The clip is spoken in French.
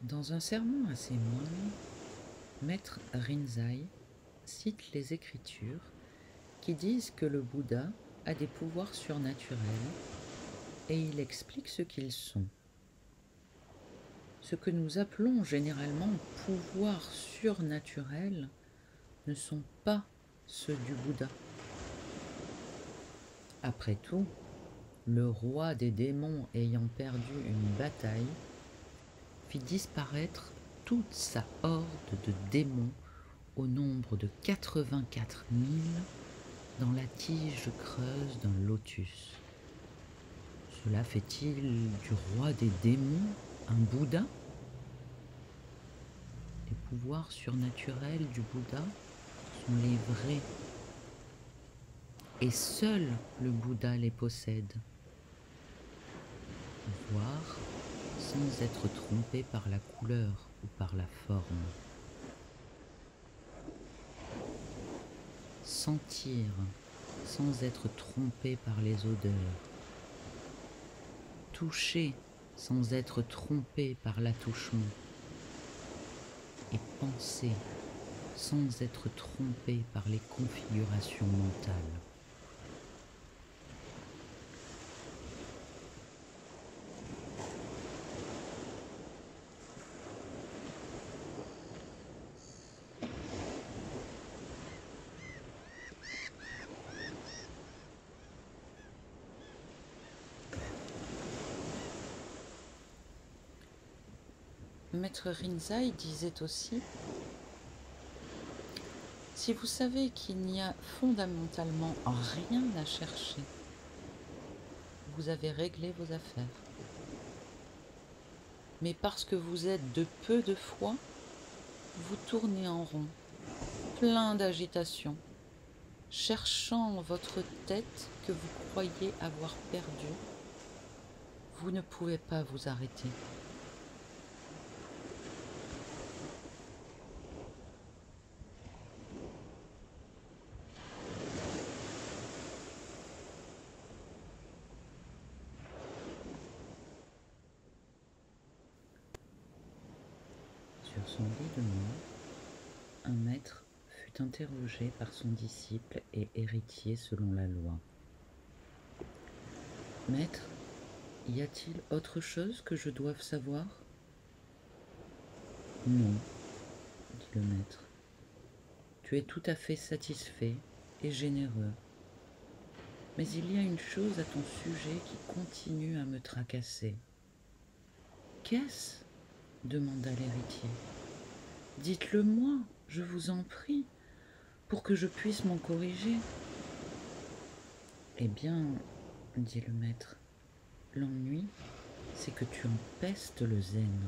Dans un sermon à ses moines, Maître Rinzai cite les Écritures qui disent que le Bouddha a des pouvoirs surnaturels et il explique ce qu'ils sont. Ce que nous appelons généralement pouvoirs surnaturels ne sont pas ceux du Bouddha. Après tout, le roi des démons ayant perdu une bataille fit disparaître toute sa horde de démons au nombre de 84 000 dans la tige creuse d'un lotus. Cela fait-il du roi des démons un Bouddha? Les pouvoirs surnaturels du Bouddha sont les vrais, et seul le Bouddha les possède. Voir sans être trompé par la couleur ou par la forme. Sentir sans être trompé par les odeurs. Toucher sans être trompé par l'attouchement. Et penser sans être trompé par les configurations mentales. Maître Rinzai disait aussi: si vous savez qu'il n'y a fondamentalement rien à chercher, vous avez réglé vos affaires. Mais parce que vous êtes de peu de foi, vous tournez en rond, plein d'agitation, cherchant votre tête que vous croyez avoir perdue. Vous ne pouvez pas vous arrêter. Sur son lit de mort, un maître fut interrogé par son disciple et héritier selon la loi. « Maître, y a-t-il autre chose que je doive savoir ?»« Non, dit le maître. Tu es tout à fait satisfait et généreux. Mais il y a une chose à ton sujet qui continue à me tracasser. »« Qu'est-ce » demanda l'héritier. « Dites-le-moi, je vous en prie, pour que je puisse m'en corriger. »« Eh bien, dit le maître, l'ennui, c'est que tu empestes le zen.